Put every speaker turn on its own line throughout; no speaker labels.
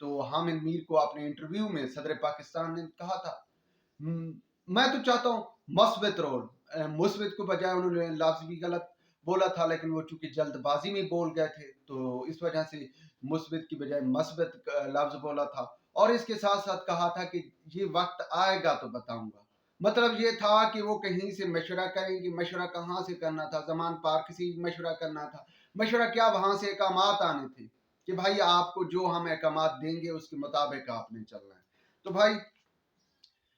تو حامد میر کو اپنے انٹرویو میں صدر پاکستان نے کہا تھا میں تو چاہتا ہوں مثبت رول، مثبت کو بجائے انہوں نے لفظ بھی غلط بولا تھا، لیکن وہ چونکہ جلد بازی میں بول گئے تھے تو اس وجہ سے مثبت کی بجائے مثبت لفظ بولا تھا، اور اس کے ساتھ ساتھ کہا تھا کہ یہ وقت آئے گا تو بتاؤں گا۔ مطلب یہ تھا کہ وہ کہیں سے مشورہ کریں گے، مشورہ کہاں سے کرنا تھا، زمان پارک سے مشورہ کرنا تھا، مشورہ کیا وہاں سے احکامات آنے تھے کہ بھائی آپ کو جو ہم احکامات دیں گے اس کے مطابق آپ نے چلنا ہے۔ تو بھائی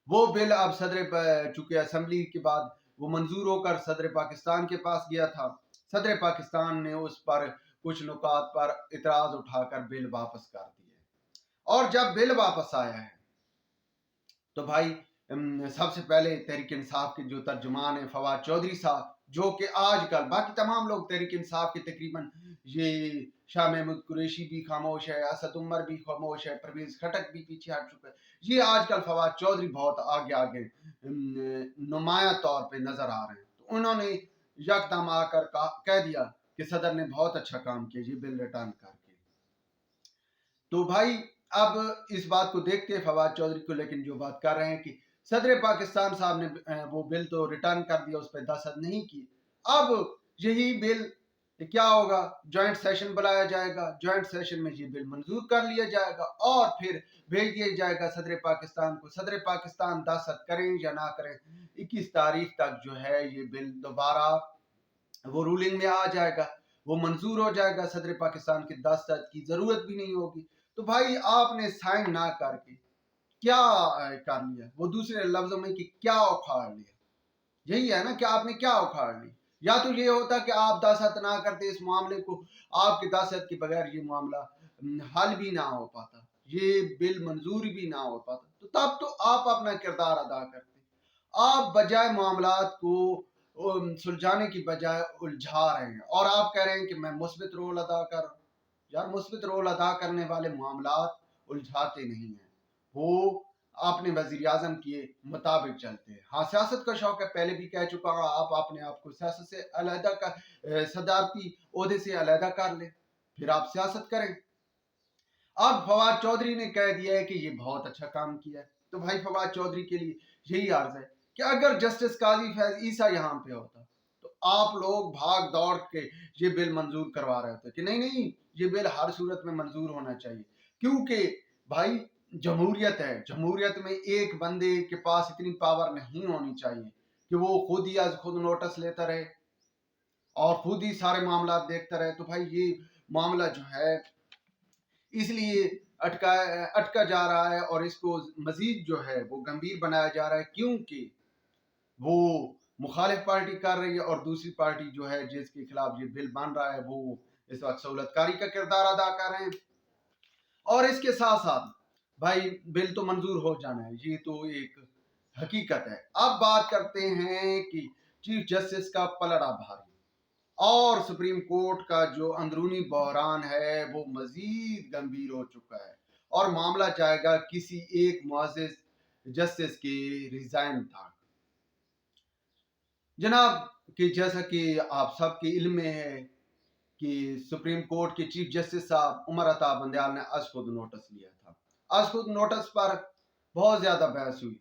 وہ بل اب چونکہ اسمبلی کے بعد وہ منظور ہو کر صدر پاکستان کے پاس گیا تھا، صدر پاکستان نے اس پر کچھ نکات پر اعتراض اٹھا کر بل واپس کر دیا، اور جب بل واپس آیا ہے تو بھائی سب سے پہلے تحریک انصاف کے جو ترجمان ہیں فواد چودھری صاحب، جو کہ آج کل باقی تمام لوگ تحریک انصاف کے تقریباً یہ شاہ محمود قریشی بھی خاموش ہے، اسد عمر بھی خاموش ہے، پرویز خٹک بھی پیچھے ہٹ چکا ہے، یہ آج کل فواد چودھری بہت آگے نمایاں طور پہ نظر آ رہے ہیں۔ تو انہوں نے یکدم آ کر کہہ دیا کہ صدر نے بہت اچھا کام کیا یہ بل ریٹرن کر کے۔ تو بھائی اب اس بات کو دیکھتے فواد چودھری کو، لیکن جو بات کر رہے ہیں کہ صدر پاکستان صاحب نے وہ بل تو ریٹرن کر دیا، اس پہ دستخط نہیں کی، اب یہی بل کیا ہوگا، جوائنٹ سیشن بلایا جائے گا، جوائنٹ سیشن میں یہ بل منظور کر لیا جائے گا اور پھر بھیج دیا جائے گا صدر پاکستان کو، صدر پاکستان دستخط کریں یا نہ کریں 21 تاریخ تک جو ہے یہ بل دوبارہ وہ رولنگ میں آ جائے گا، وہ منظور ہو جائے گا، صدر پاکستان کے دستخط کی ضرورت بھی نہیں ہوگی۔ تو بھائی آپ نے سائن نہ کر کے کیا کر لیا، وہ دوسرے لفظوں میں کہ کیا اکھاڑ لیا، یہی ہے نا کہ آپ نے کیا اکھاڑ لیا۔ یا تو یہ ہوتا کہ آپ دستخط نہ کرتے اس معاملے کو، آپ کے دستخط کے بغیر یہ معاملہ حل بھی نہ ہو پاتا، یہ بل منظور بھی نہ ہو پاتا، تو تب تو آپ اپنا کردار ادا کرتے۔ آپ بجائے معاملات کو سلجھانے کی بجائے الجھا رہے ہیں، اور آپ کہہ رہے ہیں کہ میں مثبت رول ادا کر رہا ہوں۔ یار مثبت رول ادا کرنے والے معاملات الجھاتے نہیں ہیں، وہ اپنے وزیر اعظم کے مطابق چلتے ہیں۔ ہاں سیاست کا شوق ہے، پہلے بھی کہہ چکا ہوں، آپ اپنے آپ کو سیاست سے علیحدہ صدارتی عہدے سے علیحدہ کر لیں، پھر آپ سیاست کریں۔ اب فواد چودھری نے کہہ دیا ہے کہ یہ بہت اچھا کام کیا ہے، تو بھائی فواد چودھری کے لیے یہی عرض ہے کہ اگر جسٹس قاضی فیض عیسیٰ یہاں پہ ہوتا تو آپ لوگ بھاگ دوڑ کے یہ بل منظور کروا رہے ہوتے کہ نہیں یہ بل ہر صورت میں منظور ہونا چاہیے، کیونکہ بھائی جمہوریت ہے، جمہوریت میں ایک بندے کے پاس اتنی پاور نہیں ہونی چاہیے کہ وہ خود ہی از خود نوٹس لیتا رہے اور خود ہی سارے معاملات دیکھتا رہے۔ تو بھائی یہ معاملہ جو ہے اس لیے اٹکا جا رہا ہے، اور اس کو مزید جو ہے وہ گمبھیر بنایا جا رہا ہے، کیونکہ وہ مخالف پارٹی کر رہی ہے اور دوسری پارٹی جو ہے جس کے خلاف یہ بل بن رہا ہے وہ اس وقت سہولت کاری کا کردار ادا کر رہے ہیں۔ اور اس کے ساتھ ساتھ بھائی بل تو منظور ہو جانا ہے، یہ تو ایک حقیقت ہے۔ اب بات کرتے ہیں کہ چیف جسٹس کا پلڑا بھاری اور سپریم کورٹ کا جو اندرونی بحران ہے وہ مزید گمبھیر ہو چکا ہے، اور معاملہ جائے گا کسی ایک معزز جسٹس کے ریزائن تک۔ جناب کہ جیسا کہ آپ سب کے علم میں ہے کہ سپریم کورٹ کے چیف جسٹس صاحب عمر عطا بندیال نے از خود نوٹس لیا تھا، از خود نوٹس پر بہت زیادہ بحث ہوئی،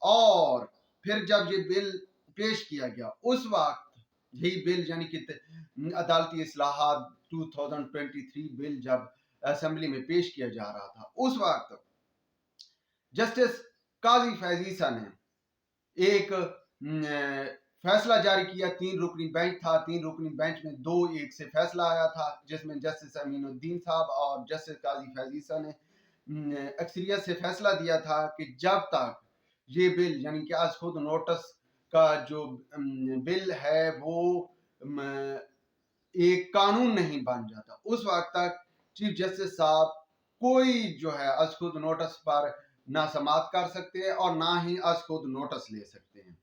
اور پھر جب یہ بل پیش کیا گیا اس وقت یہی بل یعنی کہ عدالتی اصلاحات 2023 بل جب اسمبلی میں پیش کیا جا رہا تھا، اس وقت جسٹس قاضی فیض عیسیٰ نے ایک فیصلہ جاری کیا، 3 رکنی بینچ تھا، 3 رکنی بینچ میں 2-1 سے فیصلہ آیا تھا، جس میں جسٹس امین الدین صاحب اور جسٹس قاضی فیض عیسیٰ نے اکثریت سے فیصلہ دیا تھا کہ جب تک یہ بل یعنی کہ از خود نوٹس کا جو بل ہے وہ ایک قانون نہیں بن جاتا، اس وقت تک چیف جسٹس صاحب کوئی جو ہے از خود نوٹس پر نہ سماعت کر سکتے ہیں اور نہ ہی از خود نوٹس لے سکتے ہیں۔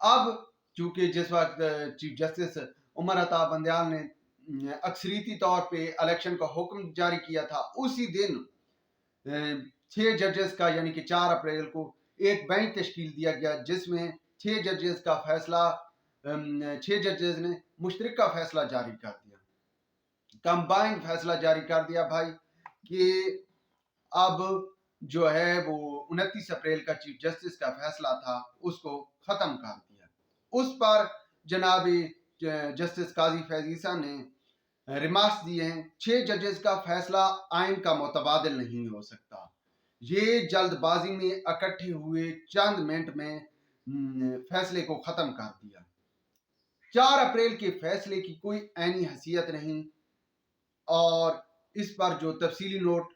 اب چونکہ جس وقت چیف جسٹس عمر عطا بندیال نے اکثریتی طور پہ الیکشن کا حکم جاری کیا تھا، اسی دن 6 ججز کا یعنی کہ 4 اپریل کو ایک بینچ تشکیل دیا گیا، جس میں 6 ججز کا فیصلہ 6 ججز نے مشترکہ فیصلہ جاری کر دیا، کمبائنڈ فیصلہ جاری کر دیا بھائی کہ اب جو ہے وہ 29 اپریل کا چیف جسٹس کا فیصلہ تھا اس کو ختم کر دیا. اس پر جناب جسٹس قاضی فیض عیسیٰ نے ریمارکس دیے ہیں. 6 ججز کا فیصلہ آئین کا متبادل نہیں ہو سکتا. یہ جلد بازی میں اکٹھے ہوئے چند منٹ میں فیصلے کو ختم کر دیا. 4 اپریل کے فیصلے کی کوئی عینی حیثیت نہیں اور اس پر جو تفصیلی نوٹ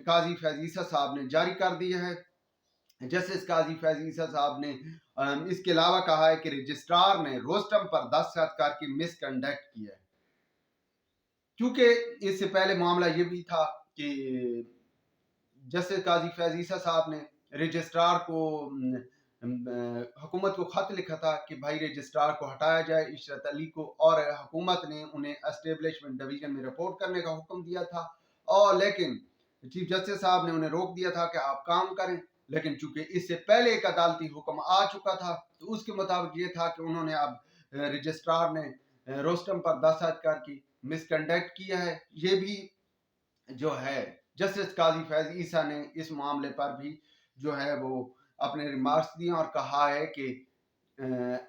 قاضی فیض عیسیٰ صاحب نے جاری کر دیا ہے. جسٹس قاضی فیض عیسیٰ صاحب نے اس کے علاوہ کہا ہے کہ رجسٹرار نے روسٹم پر دستخط کر کے مس کنڈکٹ کیا ہے. کیونکہ اس سے پہلے معاملہ یہ بھی تھا کہ جسٹس قاضی فیض عیسیٰ صاحب نے رجسٹرار کو حکومت کو خط لکھا تھا کہ بھائی رجسٹرار کو ہٹایا جائے عشرت علی کو، اور حکومت نے انہیں اسٹیبلشمنٹ ڈویژن میں رپورٹ کرنے کا حکم دیا تھا. اور لیکن چیف جسٹس صاحب نے انہیں روک دیا تھا کہ آپ کام کریں. لیکن چونکہ اس سے پہلے ایک عدالتی حکم آ چکا تھا تو اس کے مطابق یہ تھا کہ انہوں نے اب رجسٹرار نے روسٹم پر دستخط کر کے مس کنڈکٹ کیا ہے. یہ بھی جو ہے جسٹس قاضی فیض عیسیٰ نے اس معاملے پر بھی جو ہے وہ اپنے ریمارکس دیے اور کہا ہے کہ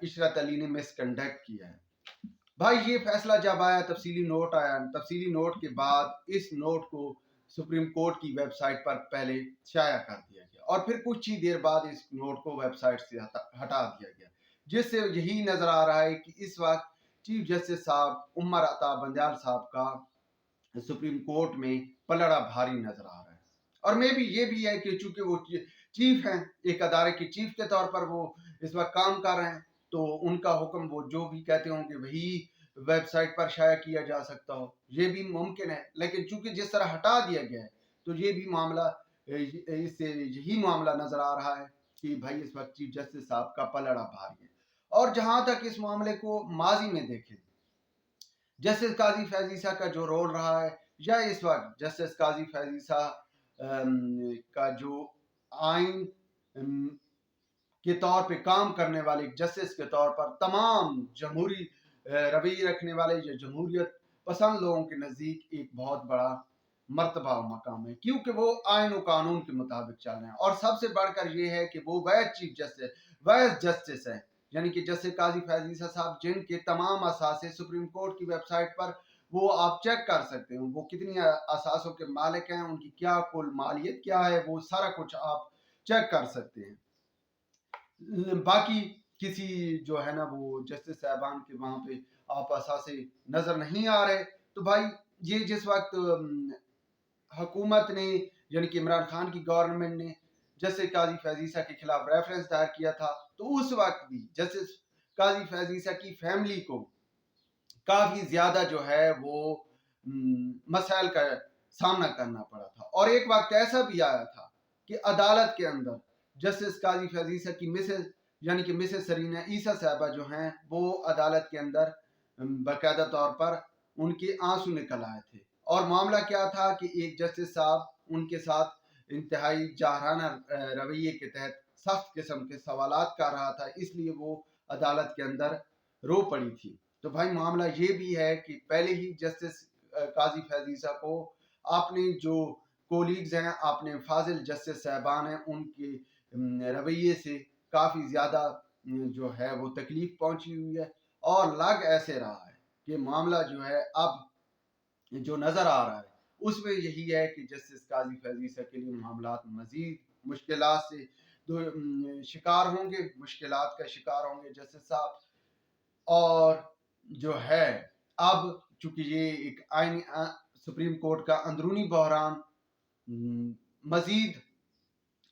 عشرت علی نے مس کنڈکٹ کیا ہے. بھائی یہ فیصلہ جب آیا، تفصیلی نوٹ آیا، تفصیلی نوٹ کے بعد اس نوٹ کو سپریم کورٹ کی ویب سائٹ پر پہلے شائع کر دیا گیا اور پھر کچھ ہی دیر بعد اس نوٹ کو ویب سائٹ سے ہٹا دیا گیا، جس سے یہی نظر آ رہا ہے کہ اس وقت چیف جسٹس صاحب عمر عطا بندیال صاحب کا سپریم کورٹ میں پلڑا بھاری نظر آ رہا ہے. اور میں بھی یہ بھی ہے کہ چونکہ وہ چیف ہیں، ایک ادارے کے چیف کے طور پر وہ اس وقت کام کر رہے ہیں، تو ان کا حکم وہ جو بھی کہتے ہوں گے وہی ویب سائٹ پر شائع کیا جا سکتا ہو، یہ بھی ممکن ہے. لیکن چونکہ جس طرح ہٹا دیا گیا ہے تو یہ بھی معاملہ اس سے یہی معاملہ نظر آ رہا ہے کہ بھائی اس وقت چیف جسٹس صاحب کا پلڑا بھاری ہے. اور جہاں تک اس معاملے کو ماضی میں دیکھیں، جسٹس قاضی فیض عیسیٰ کا جو رول رہا ہے یا اس وقت جسٹس قاضی فیض عیسیٰ کا جو آئین کے طور پہ کام کرنے والے جسٹس کے طور پر تمام جمہوری رویے رکھنے والے یا جمہوریت پسند لوگوں کے نزدیک ایک بہت بڑا مرتبہ و مقام ہے، کیونکہ وہ آئین و قانون کے مطابق چل رہے ہیں. اور سب سے بڑھ کر یہ ہے کہ وہ وائس جسٹس ہیں، یعنی کہ جسٹس قاضی فیض عیسیٰ صاحب جن کے تمام اثاثے سپریم کورٹ کی ویب سائٹ پر وہ آپ چیک کر سکتے ہیں، وہ کتنی اثاثوں کے مالک ہیں، ان کی کیا کل مالیت کیا ہے، وہ سارا کچھ آپ چیک کر سکتے ہیں. باقی کسی جو ہے نا وہ جسٹس صاحبان کے وہاں پہ آپ اثاثے نظر نہیں آ رہے. تو بھائی یہ جس وقت حکومت نے یعنی کہ عمران خان کی گورنمنٹ نے جسٹس قاضی فیض عیسیٰ کے خلاف ریفرنس دائر کیا تھا تو اس وقت بھی جسٹس قاضی فیض عیسیٰ کی فیملی کو کافی زیادہ جو ہے وہ مسائل کا سامنا کرنا پڑا تھا. اور ایک وقت ایسا بھی آیا تھا کہ عدالت کے اندر جسٹس قاضی فیض عیسیٰ کی مسز یعنی کہ مسز سرینا عیسیٰ صاحبہ جو ہیں وہ عدالت کے اندر باقاعدہ طور پر ان کے آنسو نکل آئے تھے. اور معاملہ کیا تھا کہ ایک جسٹس صاحب ان کے ساتھ انتہائی جاہرانہ رویے کے تحت سخت قسم کے سوالات کر رہا تھا، اس لیے وہ عدالت کے اندر رو پڑی تھی. تو بھائی معاملہ یہ بھی ہے کہ پہلے ہی جسٹس قاضی فیض عیسیٰ کو اپنے جو کولیگز ہیں، اپنے فاضل جسٹس صاحبان ہیں، ان کے رویے سے کافی زیادہ جو ہے وہ تکلیف پہنچی ہوئی ہے. اور لگ ایسے رہا ہے کہ معاملہ جو ہے اب جو نظر آ رہا ہے اس میں یہی ہے کہ جسٹس قاضی فیض عیسیٰ کے لیے معاملات مزید مشکلات سے شکار ہوں گے، مشکلات کا شکار ہوں گے جسٹس صاحب. اور جو ہے اب چونکہ یہ ایک آئین سپریم کورٹ کا اندرونی بحران مزید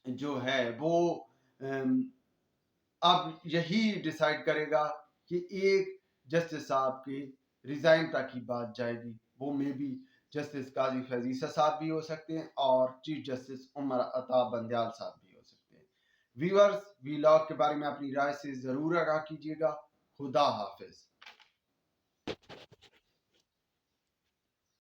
جو ہے وہ اب یہی ڈیسائیڈ کرے گا کہ ایک جسٹس صاحب کے ریزائن تک کی بات جائے گی، وہ میں بھی جسٹس قاضی فیض عیسیٰ صاحب بھی ہو سکتے ہیں اور چیف جسٹس عمر عطا بندیال صاحب بھی ہو سکتے ہیں. ویورز ویلاگ کے بارے میں اپنی رائے سے ضرور آگاہ کیجیے گا. خدا حافظ.